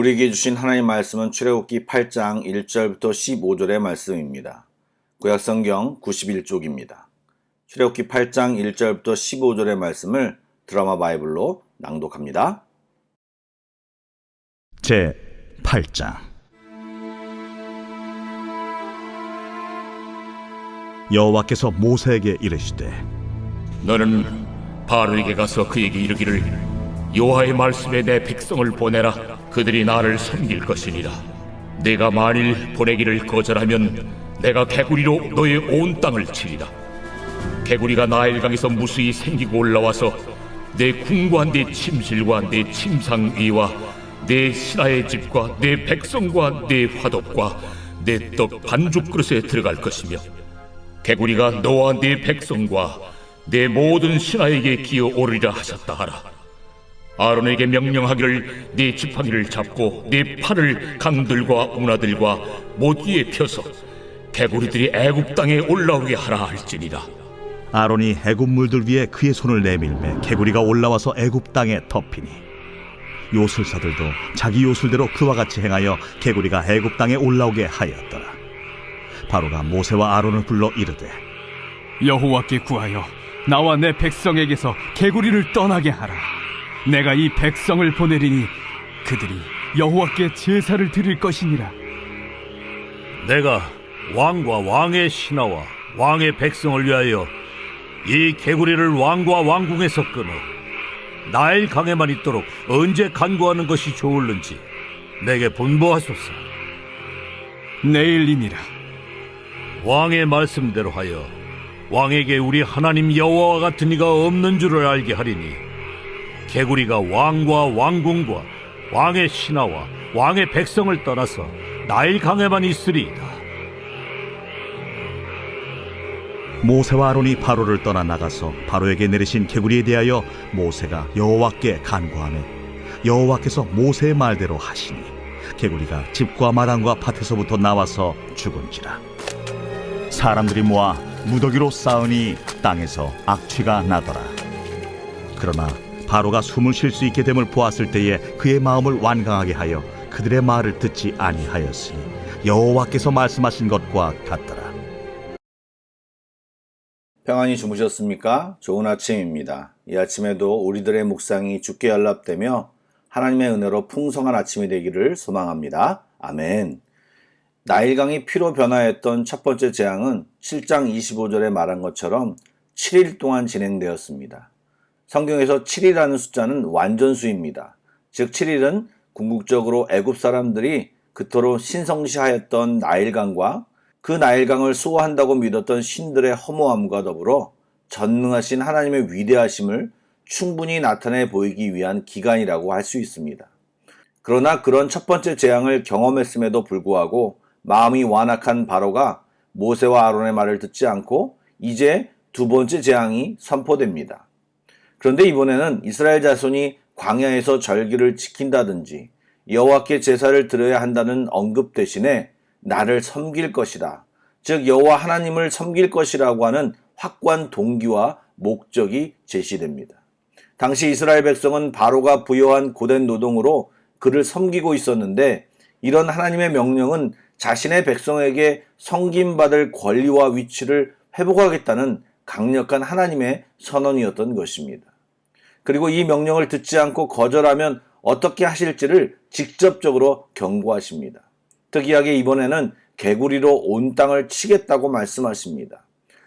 우리에게 주신 하나님 말씀은 출애굽기 8장 1절부터 15절의 말씀입니다. 구약성경 91쪽입니다. 출애굽기 8장 1절부터 15절의 말씀을 드라마 바이블로 낭독합니다. 제 8장. 여호와께서 모세에게 이르시되 너는 바로에게 가서 그에게 이르기를 여호와의 말씀에 내 백성을 보내라. 그들이 나를 섬길 것이니라. 내가 만일 보내기를 거절하면 내가 개구리로 너의 온 땅을 치리라. 개구리가 나일강에서 무수히 생기고 올라와서 내 궁과 내 침실과 내 침상위와 내 신하의 집과 내 백성과 내 화덕과 내 떡 반죽 그릇에 들어갈 것이며, 개구리가 너와 네 백성과 내 모든 신하에게 기어오르리라 하셨다 하라. 아론에게 명령하기를 네 지팡이를 잡고 네 팔을 강들과 운하들과 모기에 펴서 개구리들이 애굽 땅에 올라오게 하라 할지니라. 아론이 애굽 물들 위에 그의 손을 내밀매 개구리가 올라와서 애굽 땅에 덮이니, 요술사들도 자기 요술대로 그와 같이 행하여 개구리가 애굽 땅에 올라오게 하였더라. 바로가 모세와 아론을 불러 이르되 여호와께 구하여 나와 내 백성에게서 개구리를 떠나게 하라. 내가 이 백성을 보내리니 그들이 여호와께 제사를 드릴 것이니라. 내가 왕과 왕의 신하와 왕의 백성을 위하여 이 개구리를 왕과 왕궁에서 끊어 나일 강에만 있도록 언제 간구하는 것이 좋을는지 내게 분부하소서. 내일이니라. 왕의 말씀대로 하여 왕에게 우리 하나님 여호와와 같은 이가 없는 줄을 알게 하리니, 개구리가 왕과 왕궁과 왕의 신하와 왕의 백성을 떠나서 나일 강에만 있으리이다. 모세와 아론이 바로를 떠나 나가서 바로에게 내리신 개구리에 대하여 모세가 여호와께 간구하매 여호와께서 모세의 말대로 하시니, 개구리가 집과 마당과 밭에서부터 나와서 죽은지라. 사람들이 모아 무더기로 쌓으니 땅에서 악취가 나더라. 그러나 바로가 숨을 쉴 수 있게 됨을 보았을 때에 그의 마음을 완강하게 하여 그들의 말을 듣지 아니하였으니 여호와께서 말씀하신 것과 같더라. 평안히 주무셨습니까? 좋은 아침입니다. 이 아침에도 우리들의 묵상이 주께 연락되며 하나님의 은혜로 풍성한 아침이 되기를 소망합니다. 아멘. 나일강이 피로 변화했던 첫 번째 재앙은 7장 25절에 말한 것처럼 7일 동안 진행되었습니다. 성경에서 7이라는 숫자는 완전수입니다. 즉 7일은 궁극적으로 애굽 사람들이 그토록 신성시하였던 나일강과 그 나일강을 수호한다고 믿었던 신들의 허무함과 더불어 전능하신 하나님의 위대하심을 충분히 나타내 보이기 위한 기간이라고 할 수 있습니다. 그러나 그런 첫 번째 재앙을 경험했음에도 불구하고 마음이 완악한 바로가 모세와 아론의 말을 듣지 않고 이제 두 번째 재앙이 선포됩니다. 그런데 이번에는 이스라엘 자손이 광야에서 절기를 지킨다든지 여호와께 제사를 드려야 한다는 언급 대신에 나를 섬길 것이다, 즉 여호와 하나님을 섬길 것이라고 하는 확고한 동기와 목적이 제시됩니다. 당시 이스라엘 백성은 바로가 부여한 고된 노동으로 그를 섬기고 있었는데, 이런 하나님의 명령은 자신의 백성에게 섬김받을 권리와 위치를 회복하겠다는 강력한 하나님의 선언이었던 것입니다. 그리고 이 명령을 듣지 않고 거절하면 어떻게 하실지를 직접적으로 경고하십니다. 특이하게 이번에는 개구리로 온 땅을 치겠다고 말씀하십니다.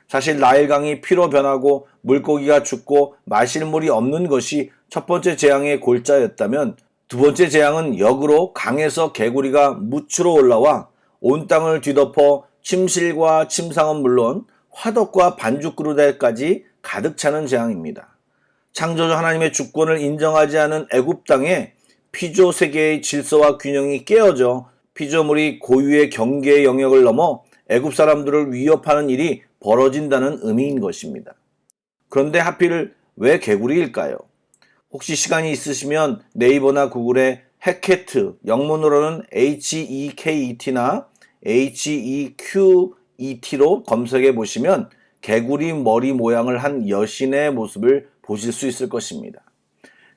사실 나일강이 피로 변하고 물고기가 죽고 마실 물이 없는 것이 첫 번째 재앙의 골자였다면, 두 번째 재앙은 역으로 강에서 개구리가 무추로 올라와 온 땅을 뒤덮어 침실과 침상은 물론 화덕과 반죽 그릇에까지 가득 차는 재앙입니다. 창조주 하나님의 주권을 인정하지 않은 애굽 땅에 피조 세계의 질서와 균형이 깨어져 피조물이 고유의 경계의 영역을 넘어 애굽 사람들을 위협하는 일이 벌어진다는 의미인 것입니다. 그런데 하필 왜 개구리일까요? 혹시 시간이 있으시면 네이버나 구글에 헤케트, 영문으로는 HEKET나 HEQET로 검색해 보시면 개구리 머리 모양을 한 여신의 모습을 보실 수 있을 것입니다.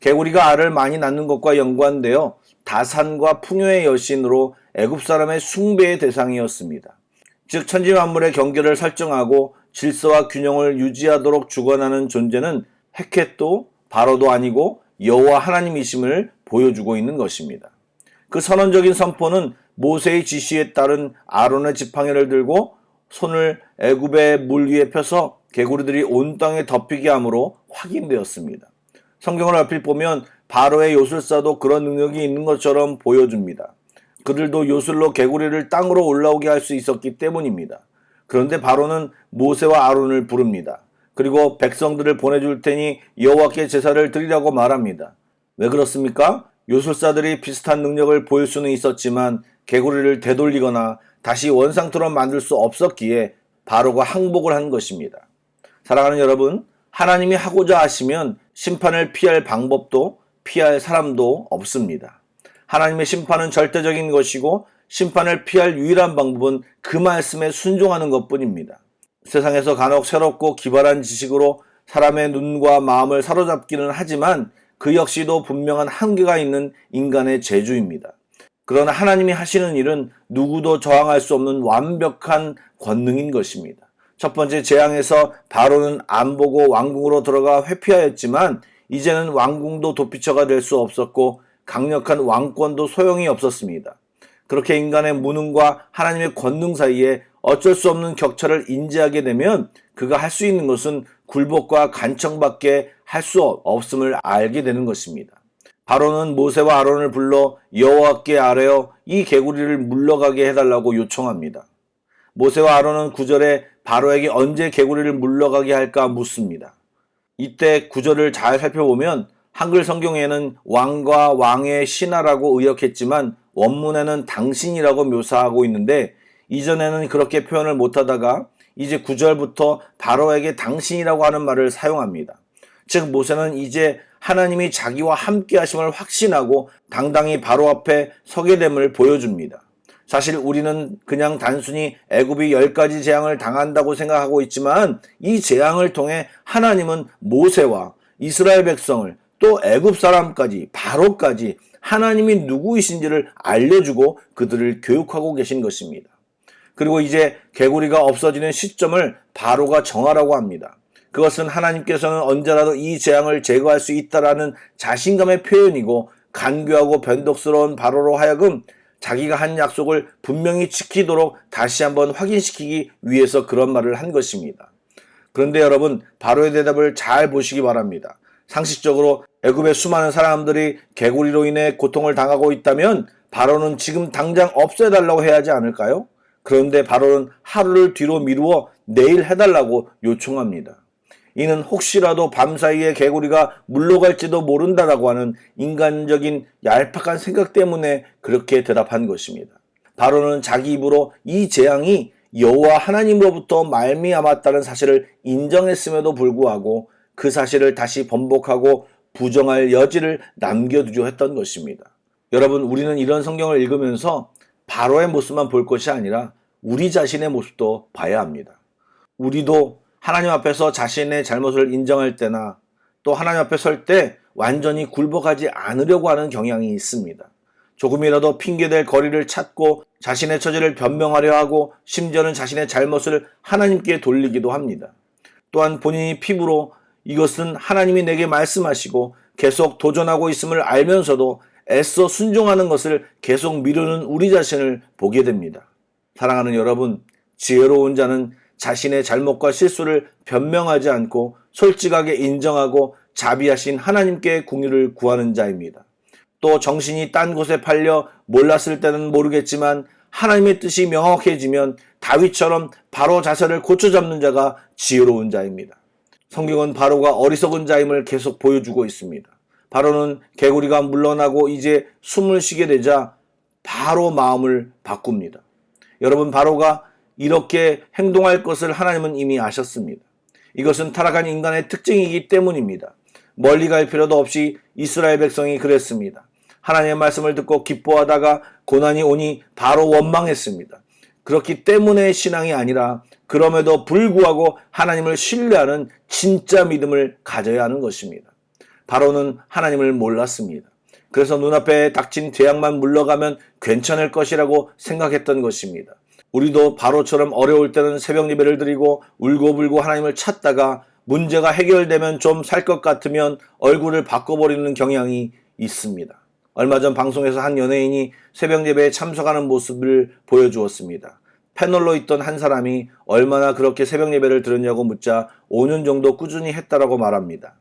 개구리가 알을 많이 낳는 것과 연관되어 다산과 풍요의 여신으로 애굽 사람의 숭배의 대상이었습니다. 즉 천지만물의 경계를 설정하고 질서와 균형을 유지하도록 주관하는 존재는 헷켓도 바로도 아니고 여호와 하나님이심을 보여주고 있는 것입니다. 그 선언적인 선포는 모세의 지시에 따른 아론의 지팡이를 들고 손을 애굽의 물 위에 펴서 개구리들이 온 땅에 덮이게 함으로 확인되었습니다. 성경을 얼핏 보면 바로의 요술사도 그런 능력이 있는 것처럼 보여줍니다. 그들도 요술로 개구리를 땅으로 올라오게 할 수 있었기 때문입니다. 그런데 바로는 모세와 아론을 부릅니다. 그리고 백성들을 보내줄 테니 여호와께 제사를 드리라고 말합니다. 왜 그렇습니까? 요술사들이 비슷한 능력을 보일 수는 있었지만 개구리를 되돌리거나 다시 원상처럼 만들 수 없었기에 바로가 항복을 한 것입니다. 사랑하는 여러분, 하나님이 하고자 하시면 심판을 피할 방법도 피할 사람도 없습니다. 하나님의 심판은 절대적인 것이고 심판을 피할 유일한 방법은 그 말씀에 순종하는 것뿐입니다. 세상에서 간혹 새롭고 기발한 지식으로 사람의 눈과 마음을 사로잡기는 하지만 그 역시도 분명한 한계가 있는 인간의 재주입니다. 그러나 하나님이 하시는 일은 누구도 저항할 수 없는 완벽한 권능인 것입니다. 첫 번째 재앙에서 바로는 안 보고 왕궁으로 들어가 회피하였지만 이제는 왕궁도 도피처가 될 수 없었고 강력한 왕권도 소용이 없었습니다. 그렇게 인간의 무능과 하나님의 권능 사이에 어쩔 수 없는 격차를 인지하게 되면 그가 할 수 있는 것은 굴복과 간청밖에 할 수 없음을 알게 되는 것입니다. 바로는 모세와 아론을 불러 여호와께 아뢰어 이 개구리를 물러가게 해달라고 요청합니다. 모세와 아론은 9절에 바로에게 언제 개구리를 물러가게 할까 묻습니다. 이때 9절을 잘 살펴보면 한글 성경에는 왕과 왕의 신하라고 의역했지만 원문에는 당신이라고 묘사하고 있는데 이전에는 그렇게 표현을 못하다가 이제 9절부터 바로에게 당신이라고 하는 말을 사용합니다. 즉 모세는 이제 하나님이 자기와 함께 하심을 확신하고 당당히 바로 앞에 서게 됨을 보여줍니다. 사실 우리는 그냥 단순히 애굽이 10가지 재앙을 당한다고 생각하고 있지만 이 재앙을 통해 하나님은 모세와 이스라엘 백성을 또 애굽 사람까지 바로까지 하나님이 누구이신지를 알려주고 그들을 교육하고 계신 것입니다. 그리고 이제 개구리가 없어지는 시점을 바로가 정하라고 합니다. 그것은 하나님께서는 언제라도 이 재앙을 제거할 수 있다라는 자신감의 표현이고 간교하고 변덕스러운 바로로 하여금 자기가 한 약속을 분명히 지키도록 다시 한번 확인시키기 위해서 그런 말을 한 것입니다. 그런데 여러분, 바로의 대답을 잘 보시기 바랍니다. 상식적으로 애굽의 수많은 사람들이 개구리로 인해 고통을 당하고 있다면 바로는 지금 당장 없애달라고 해야 하지 않을까요? 그런데 바로는 하루를 뒤로 미루어 내일 해달라고 요청합니다. 이는 혹시라도 밤사이에 개구리가 물러갈지도 모른다라고 하는 인간적인 얄팍한 생각 때문에 그렇게 대답한 것입니다. 바로는 자기 입으로 이 재앙이 여호와 하나님으로부터 말미암았다는 사실을 인정했음에도 불구하고 그 사실을 다시 번복하고 부정할 여지를 남겨두려 했던 것입니다. 여러분, 우리는 이런 성경을 읽으면서 바로의 모습만 볼 것이 아니라 우리 자신의 모습도 봐야 합니다. 우리도 하나님 앞에서 자신의 잘못을 인정할 때나 또 하나님 앞에 설 때 완전히 굴복하지 않으려고 하는 경향이 있습니다. 조금이라도 핑계댈 거리를 찾고 자신의 처지를 변명하려 하고 심지어는 자신의 잘못을 하나님께 돌리기도 합니다. 또한 본인이 피부로 이것은 하나님이 내게 말씀하시고 계속 도전하고 있음을 알면서도 애써 순종하는 것을 계속 미루는 우리 자신을 보게 됩니다. 사랑하는 여러분, 지혜로운 자는 자신의 잘못과 실수를 변명하지 않고 솔직하게 인정하고 자비하신 하나님께 긍휼을 구하는 자입니다. 또 정신이 딴 곳에 팔려 몰랐을 때는 모르겠지만 하나님의 뜻이 명확해지면 다윗처럼 바로 자세를 고쳐잡는 자가 지혜로운 자입니다. 성경은 바로가 어리석은 자임을 계속 보여주고 있습니다. 바로는 개구리가 물러나고 이제 숨을 쉬게 되자 바로 마음을 바꿉니다. 여러분, 바로가 이렇게 행동할 것을 하나님은 이미 아셨습니다. 이것은 타락한 인간의 특징이기 때문입니다. 멀리 갈 필요도 없이 이스라엘 백성이 그랬습니다. 하나님의 말씀을 듣고 기뻐하다가 고난이 오니 바로 원망했습니다. 그렇기 때문에 신앙이 아니라 그럼에도 불구하고 하나님을 신뢰하는 진짜 믿음을 가져야 하는 것입니다. 바로는 하나님을 몰랐습니다. 그래서 눈앞에 닥친 재앙만 물러가면 괜찮을 것이라고 생각했던 것입니다. 우리도 바로처럼 어려울 때는 새벽 예배를 드리고 울고불고 하나님을 찾다가 문제가 해결되면 좀 살 것 같으면 얼굴을 바꿔버리는 경향이 있습니다. 얼마 전 방송에서 한 연예인이 새벽 예배에 참석하는 모습을 보여주었습니다. 패널로 있던 한 사람이 얼마나 그렇게 새벽 예배를 드렸냐고 묻자 5년 정도 꾸준히 했다라고 말합니다.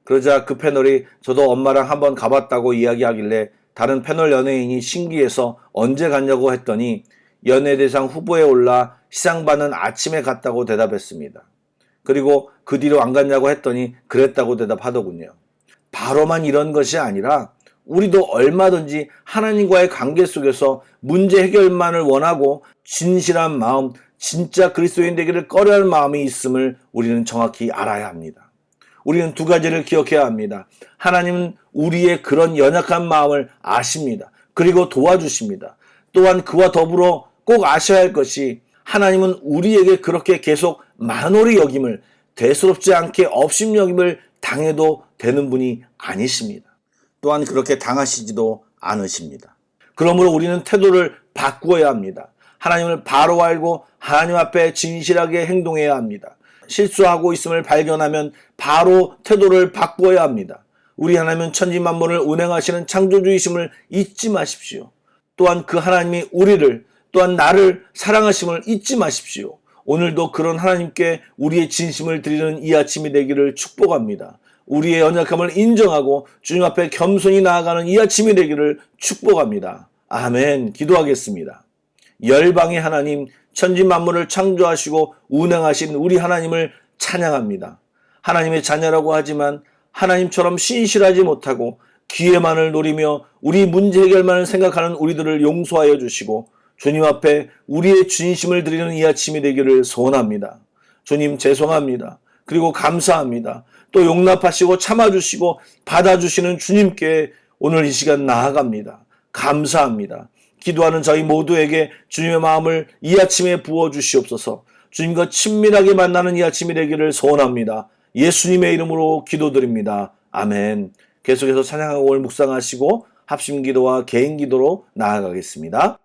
그러자 그 패널이 저도 엄마랑 한번 가봤다고 이야기하길래 다른 패널 연예인이 신기해서 언제 갔냐고 했더니 연예대상 후보에 올라 시상 받는 아침에 갔다고 대답했습니다. 그리고 그 뒤로 안 갔냐고 했더니 그랬다고 대답하더군요. 바로만 이런 것이 아니라 우리도 얼마든지 하나님과의 관계 속에서 문제 해결만을 원하고 진실한 마음, 진짜 그리스도인 되기를 꺼려할 마음이 있음을 우리는 정확히 알아야 합니다. 우리는 두 가지를 기억해야 합니다. 하나님은 우리의 그런 연약한 마음을 아십니다. 그리고 도와주십니다. 또한 그와 더불어 꼭 아셔야 할 것이 하나님은 우리에게 그렇게 계속 만홀히 여김을, 대수롭지 않게 업심여김을 당해도 되는 분이 아니십니다. 또한 그렇게 당하시지도 않으십니다. 그러므로 우리는 태도를 바꾸어야 합니다. 하나님을 바로 알고 하나님 앞에 진실하게 행동해야 합니다. 실수하고 있음을 발견하면 바로 태도를 바꾸어야 합니다. 우리 하나님은 천지만물을 운행하시는 창조주이심을 잊지 마십시오. 또한 그 하나님이 우리를, 또한 나를 사랑하심을 잊지 마십시오. 오늘도 그런 하나님께 우리의 진심을 드리는 이 아침이 되기를 축복합니다. 우리의 연약함을 인정하고 주님 앞에 겸손히 나아가는 이 아침이 되기를 축복합니다. 아멘. 기도하겠습니다. 열방의 하나님, 천지 만물을 창조하시고 운행하신 우리 하나님을 찬양합니다. 하나님의 자녀라고 하지만 하나님처럼 신실하지 못하고 기회만을 노리며 우리 문제 해결만을 생각하는 우리들을 용서하여 주시고 주님 앞에 우리의 진심을 드리는 이 아침이 되기를 소원합니다. 주님 죄송합니다. 그리고 감사합니다. 또 용납하시고 참아주시고 받아주시는 주님께 오늘 이 시간 나아갑니다. 감사합니다. 기도하는 저희 모두에게 주님의 마음을 이 아침에 부어주시옵소서. 주님과 친밀하게 만나는 이 아침이 되기를 소원합니다. 예수님의 이름으로 기도드립니다. 아멘. 계속해서 찬양하고 오늘 묵상하시고 합심기도와 개인기도로 나아가겠습니다.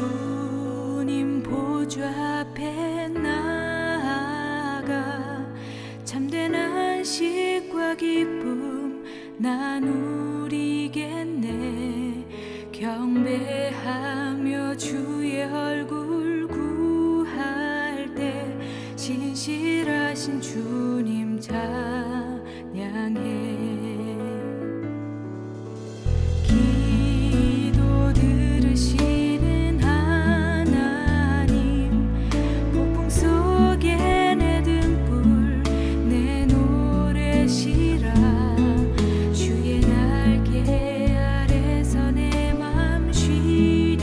주님 보좌 앞에 나아가 참된 안식과 기쁨 나누리겠네. 경배하며 주의 얼굴 구할 때 신실하신 주님 찬양해. 기도 들으시는 하나님, 폭풍 속에 내 등불 내 노래시라. 주의 날개 아래서 내 맘 쉬리니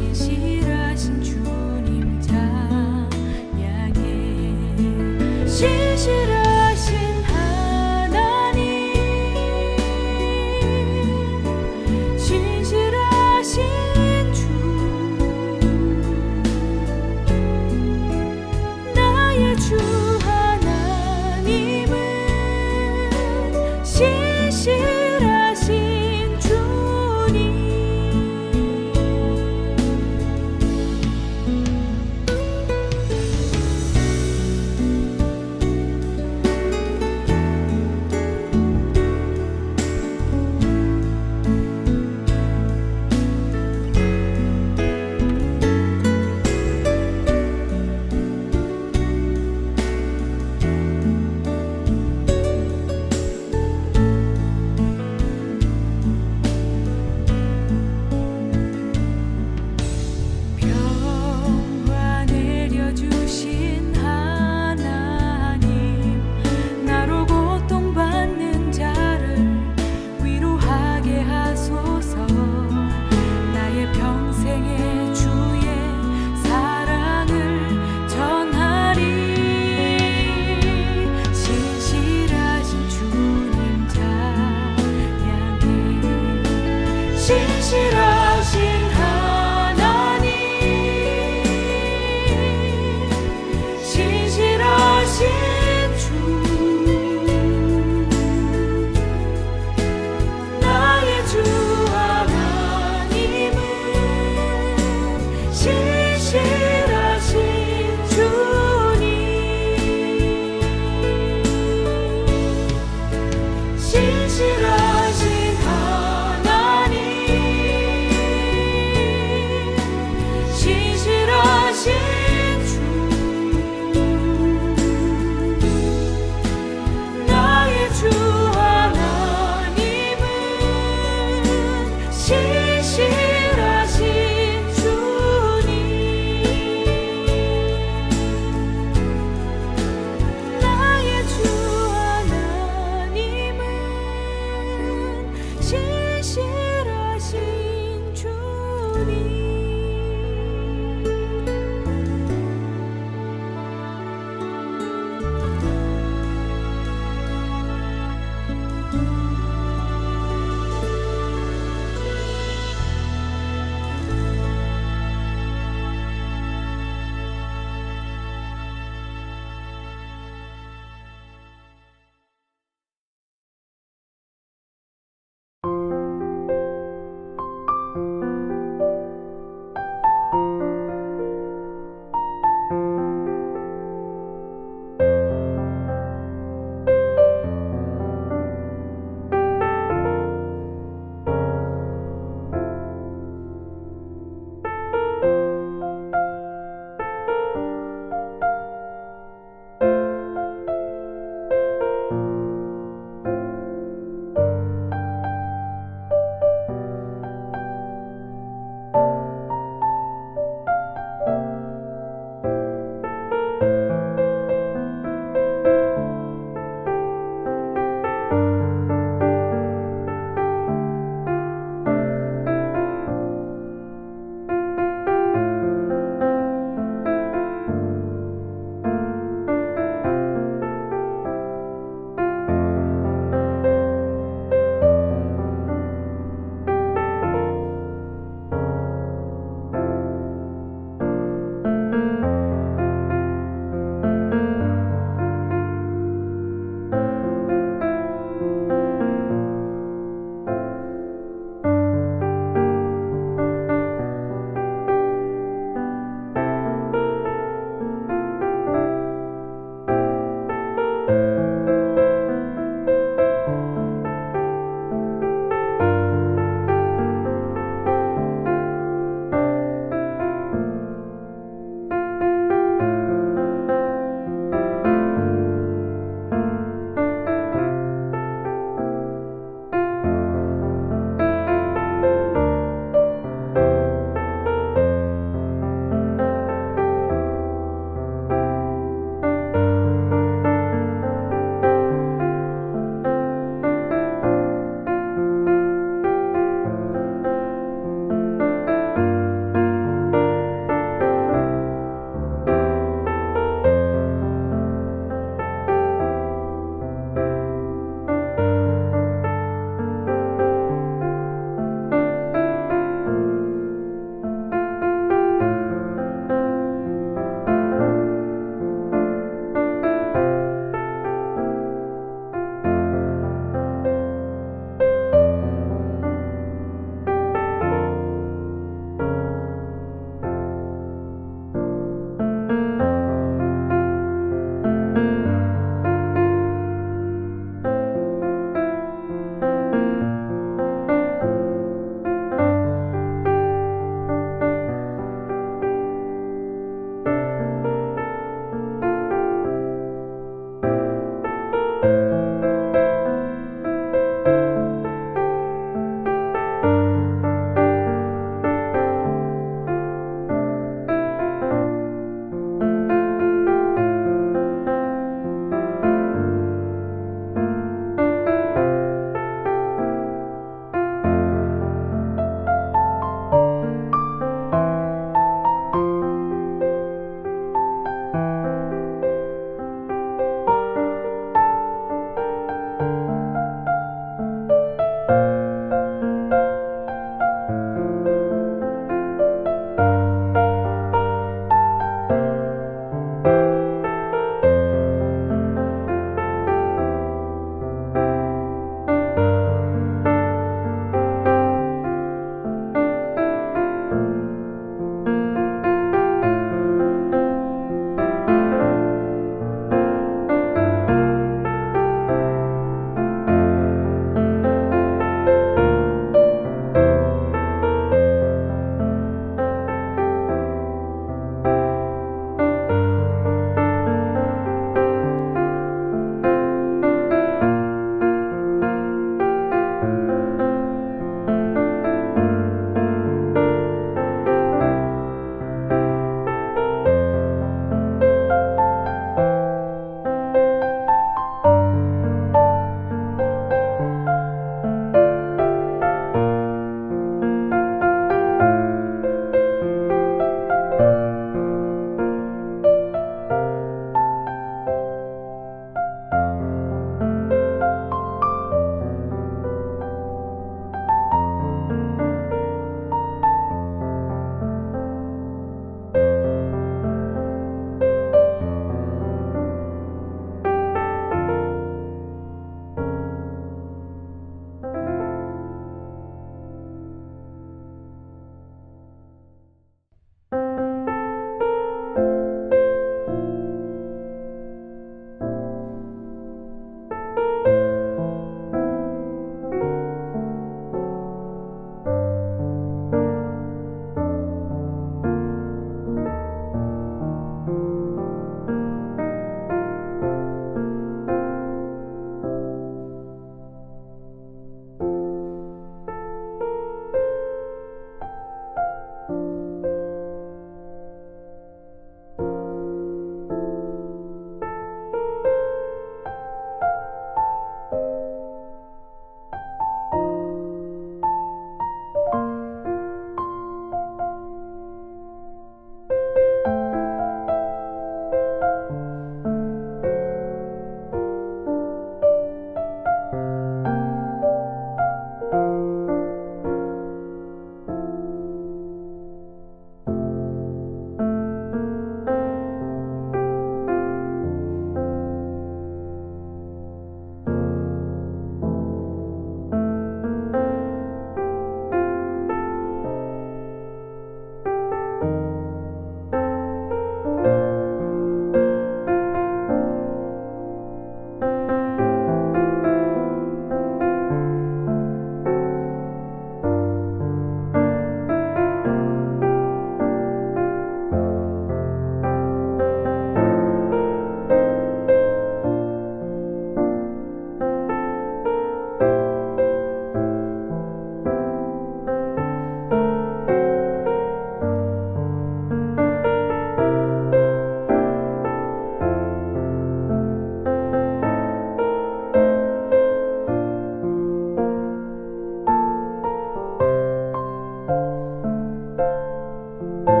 주